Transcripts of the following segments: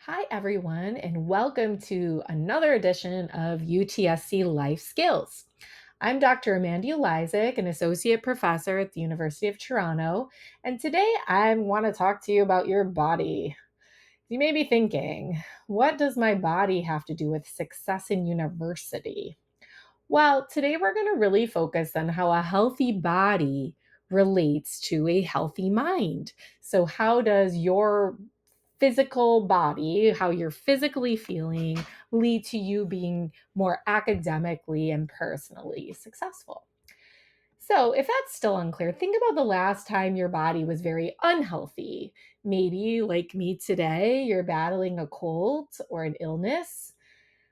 Hi, everyone, and welcome to another edition of UTSC Life Skills. I'm Dr. Amanda Elizik, an associate professor at the University of Toronto, and today I want to talk to you about your body. You may be thinking, what does my body have to do with success in university? Well, today we're going to really focus on how a healthy body relates to a healthy mind. So, how does your physical body, how you're physically feeling, lead to you being more academically and personally successful? So, if that's still unclear, think about the last time your body was very unhealthy. Maybe, like me today, you're battling a cold or an illness.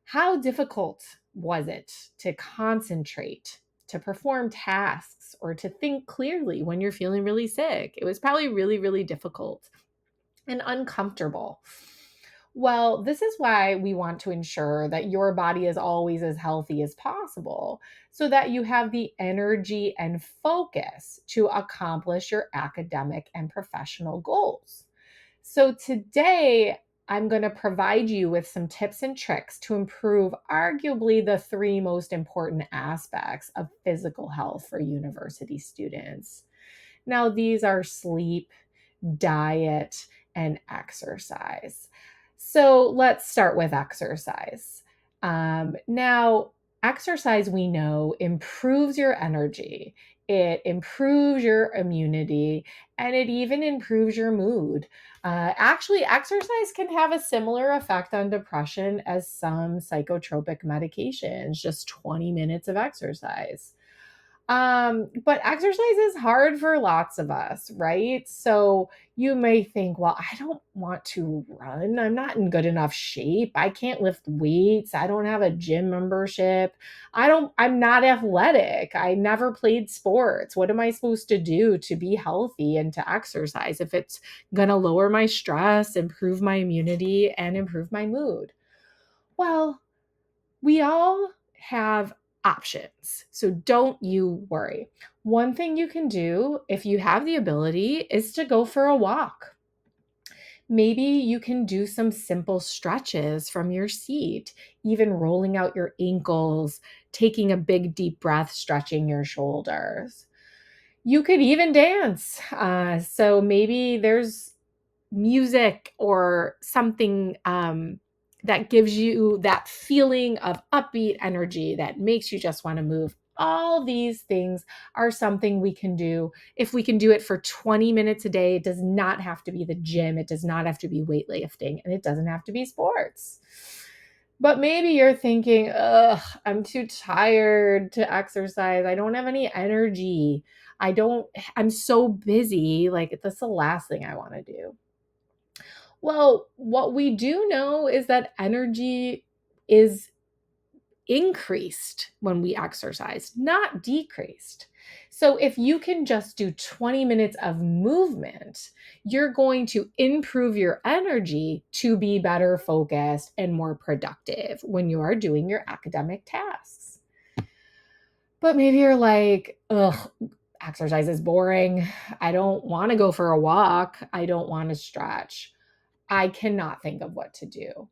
How difficult was it to concentrate, to perform tasks, or to think clearly when you're feeling really sick? It was probably really, really difficult and uncomfortable. Well, this is why we want to ensure that your body is always as healthy as possible so that you have the energy and focus to accomplish your academic and professional goals. So, today, I'm going to provide you with some tips and tricks to improve arguably the three most important aspects of physical health for university students. Now, these are sleep, diet, and exercise. So let's start with exercise. Now, exercise we know improves your energy, it improves your immunity, and it even improves your mood. Actually, exercise can have a similar effect on depression as some psychotropic medications, just 20 minutes of exercise. But exercise is hard for lots of us, right? So you may think, well, I don't want to run. I'm not in good enough shape. I can't lift weights. I don't have a gym membership. I'm not athletic. I never played sports. What am I supposed to do to be healthy and to exercise if it's going to lower my stress, improve my immunity, and improve my mood? Well, we all have options. So don't you worry. One thing you can do if you have the ability is to go for a walk. Maybe you can do some simple stretches from your seat, even rolling out your ankles, taking a big deep breath, stretching your shoulders. You could even dance. So maybe there's music or something that gives you that feeling of upbeat energy that makes you just want to move. All these things are something we can do. If we can do it for 20 minutes a day, it does not have to be the gym, it does not have to be weightlifting, and it doesn't have to be sports. But maybe you're thinking, ugh, I'm too tired to exercise. I don't have any energy. I'm so busy. Like, that's the last thing I want to do. Well, what we do know is that energy is increased when we exercise, not decreased. So if you can just do 20 minutes of movement, you're going to improve your energy to be better focused and more productive when you are doing your academic tasks. But maybe you're like, ugh, exercise is boring. I don't want to go for a walk. I don't want to stretch. I cannot think of what to do.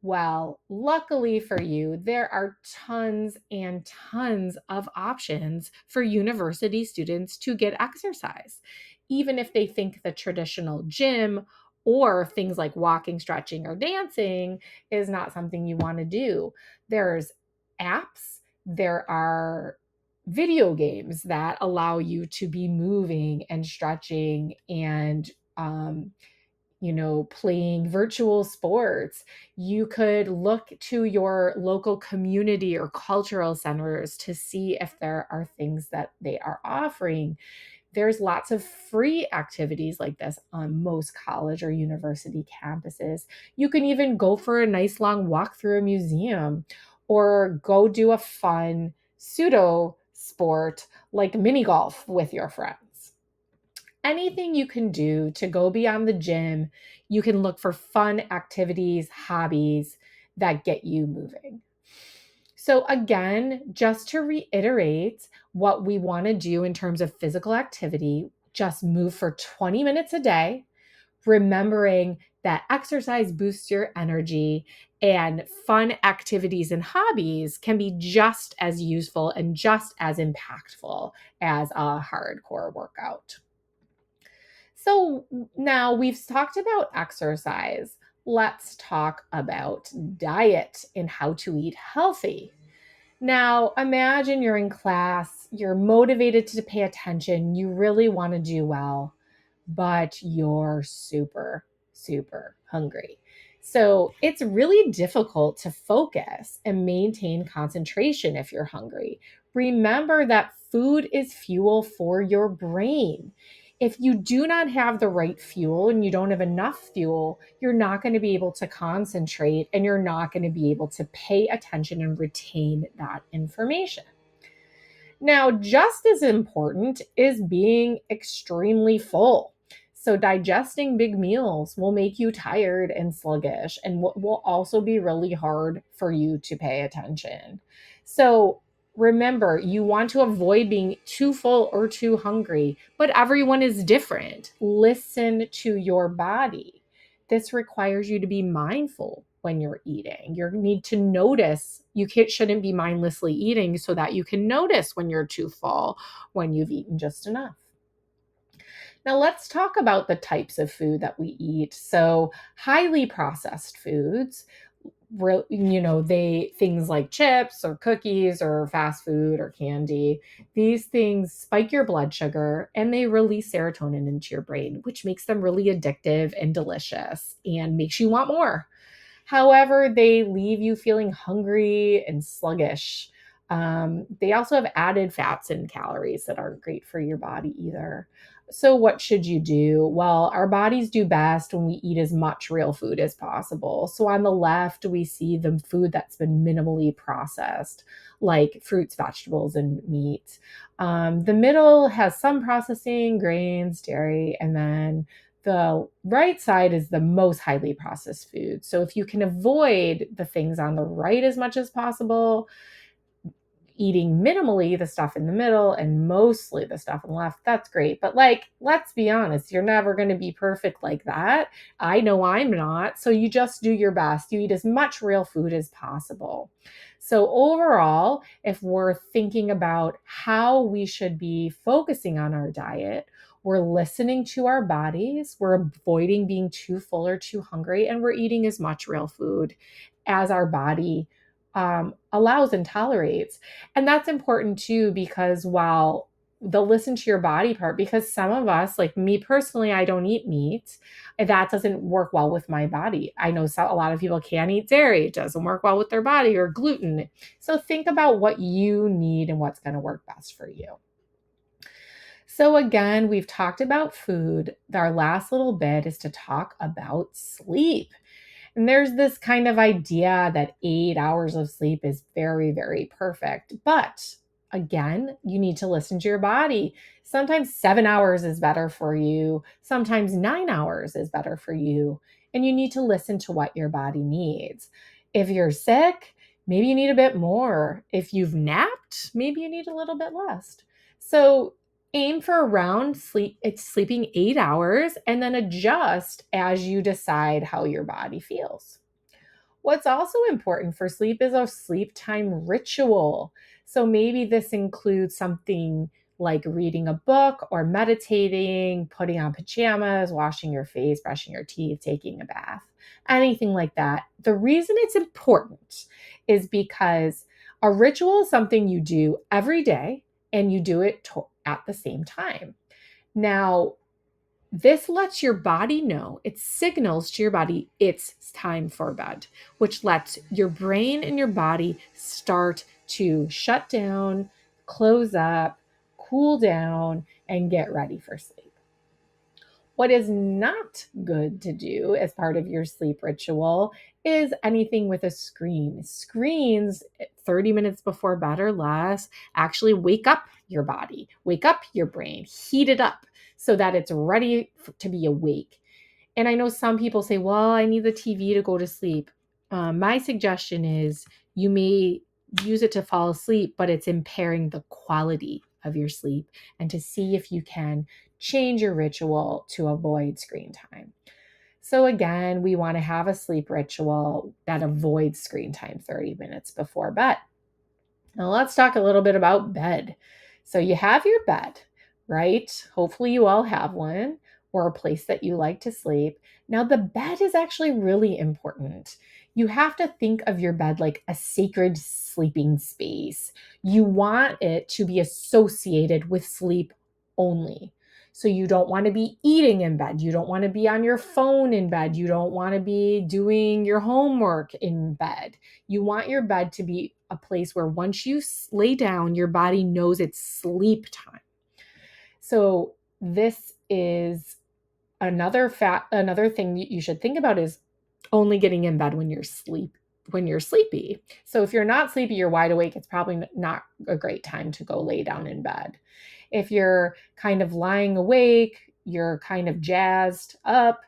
Well, luckily for you, there are tons and tons of options for university students to get exercise. Even if they think the traditional gym or things like walking, stretching, or dancing is not something you want to do, there's apps, there are video games that allow you to be moving and stretching and playing virtual sports. You could look to your local community or cultural centers to see if there are things that they are offering. There's lots of free activities like this on most college or university campuses. You can even go for a nice long walk through a museum or go do a fun pseudo sport like mini golf with your friends. Anything you can do to go beyond the gym, you can look for fun activities, hobbies that get you moving. So, again, just to reiterate what we want to do in terms of physical activity, just move for 20 minutes a day, remembering that exercise boosts your energy and fun activities and hobbies can be just as useful and just as impactful as a hardcore workout. So now we've talked about exercise. Let's talk about diet and how to eat healthy. Now, imagine you're in class, you're motivated to pay attention, you really want to do well, but you're super, super hungry. So it's really difficult to focus and maintain concentration if you're hungry. Remember that food is fuel for your brain. If you do not have the right fuel and you don't have enough fuel, you're not going to be able to concentrate and you're not going to be able to pay attention and retain that information. Now, just as important is being extremely full. So, digesting big meals will make you tired and sluggish, and will also be really hard for you to pay attention. So, remember, you want to avoid being too full or too hungry, but everyone is different. Listen to your body. This requires you to be mindful when you're eating. You need to notice. Shouldn't be mindlessly eating so that you can notice when you're too full, when you've eaten just enough. Now, let's talk about the types of food that we eat. So, highly processed foods, they things like chips or cookies or fast food or candy, these things spike your blood sugar and they release serotonin into your brain, which makes them really addictive and delicious and makes you want more. However, they leave you feeling hungry and sluggish. They also have added fats and calories that aren't great for your body either. So, what should you do? Well, our bodies do best when we eat as much real food as possible. So, on the left, we see the food that's been minimally processed, like fruits, vegetables, and meat. The middle has some processing, grains, dairy, and then the right side is the most highly processed food. So if you can avoid the things on the right as much as possible, eating minimally the stuff in the middle and mostly the stuff on the left, that's great. But let's be honest, you're never going to be perfect like that. I know I'm not. So you just do your best. You eat as much real food as possible. So overall, if we're thinking about how we should be focusing on our diet, we're listening to our bodies, we're avoiding being too full or too hungry, and we're eating as much real food as our body allows and tolerates. And that's important too, because while they'll listen to your body part, because some of us, like me personally, I don't eat meat. And that doesn't work well with my body. I know a lot of people can't eat dairy. It doesn't work well with their body, or gluten. So think about what you need and what's going to work best for you. So again, we've talked about food. Our last little bit is to talk about sleep. And there's this kind of idea that 8 hours of sleep is very, very perfect. But again, you need to listen to your body. Sometimes 7 hours is better for you, sometimes 9 hours is better for you. And you need to listen to what your body needs. If you're sick, maybe you need a bit more. If you've napped, maybe you need a little bit less. So aim for around sleeping 8 hours and then adjust as you decide how your body feels. What's also important for sleep is a sleep time ritual. So maybe this includes something like reading a book or meditating, putting on pajamas, washing your face, brushing your teeth, taking a bath, anything like that. The reason it's important is because a ritual is something you do every day and you do it at the same time. Now, this lets your body know, it signals to your body it's time for bed, which lets your brain and your body start to shut down, close up, cool down, and get ready for sleep. What is not good to do as part of your sleep ritual is anything with a screen. Screens, 30 minutes before bed or less, actually wake up your body, wake up your brain, heat it up so that it's ready to be awake. And I know some people say, well, I need the TV to go to sleep. My suggestion is you may use it to fall asleep, but it's impairing the quality of your sleep, and to see if you can change your ritual to avoid screen time. So again, we want to have a sleep ritual that avoids screen time 30 minutes before bed. Now, let's talk a little bit about bed. So, you have your bed, right? Hopefully, you all have one or a place that you like to sleep. Now, the bed is actually really important. You have to think of your bed like a sacred sleeping space. You want it to be associated with sleep only. So, you don't want to be eating in bed. You don't want to be on your phone in bed. You don't want to be doing your homework in bed. You want your bed to be a place where once you lay down, your body knows it's sleep time. So this is another thing you should think about is only getting in bed when you're sleepy. So if you're not sleepy, you're wide awake, it's probably not a great time to go lay down in bed. If you're kind of lying awake, you're kind of jazzed up,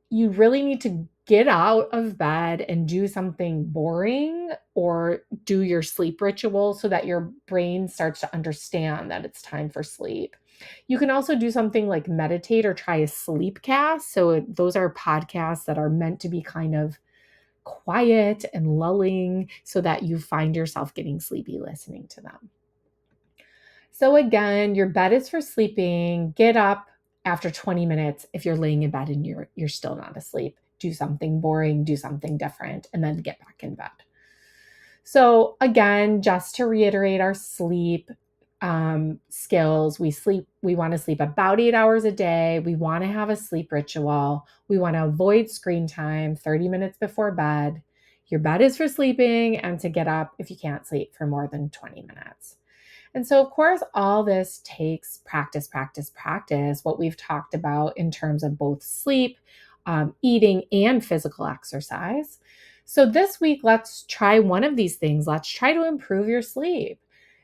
you really need to get out of bed and do something boring or do your sleep ritual so that your brain starts to understand that it's time for sleep. You can also do something like meditate or try a sleep cast. So those are podcasts that are meant to be kind of quiet and lulling so that you find yourself getting sleepy listening to them. So again, your bed is for sleeping. Get up after 20 minutes if you're laying in bed and you're still not asleep. Do something boring, do something different, and then get back in bed. So again, just to reiterate our sleep skills, we want to sleep about 8 hours a day. We want to have a sleep ritual. We want to avoid screen time 30 minutes before bed. Your bed is for sleeping and to get up if you can't sleep for more than 20 minutes. And so, of course, all this takes practice, practice, practice, what we've talked about in terms of both sleep, eating, and physical exercise. So, this week, let's try one of these things. Let's try to improve your sleep.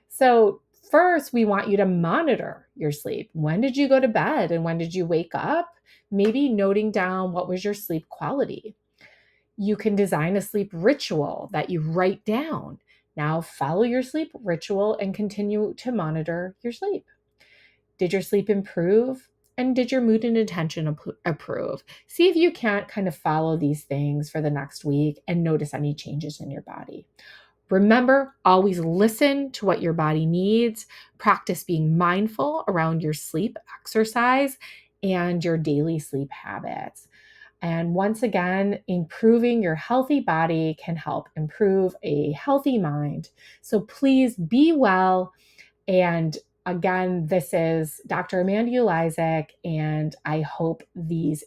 So, first, we want you to monitor your sleep. When did you go to bed and when did you wake up? Maybe noting down what was your sleep quality. You can design a sleep ritual that you write down. Now follow your sleep ritual and continue to monitor your sleep. Did your sleep improve? And did your mood and attention improve? See if you can't kind of follow these things for the next week and notice any changes in your body. Remember, always listen to what your body needs. Practice being mindful around your sleep, exercise, and your daily sleep habits. And once again, improving your healthy body can help improve a healthy mind. So please be well. And again, this is Dr. Amanda Ulizik, and I hope these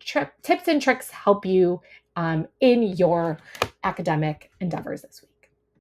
tips and tricks help you in your academic endeavors this week.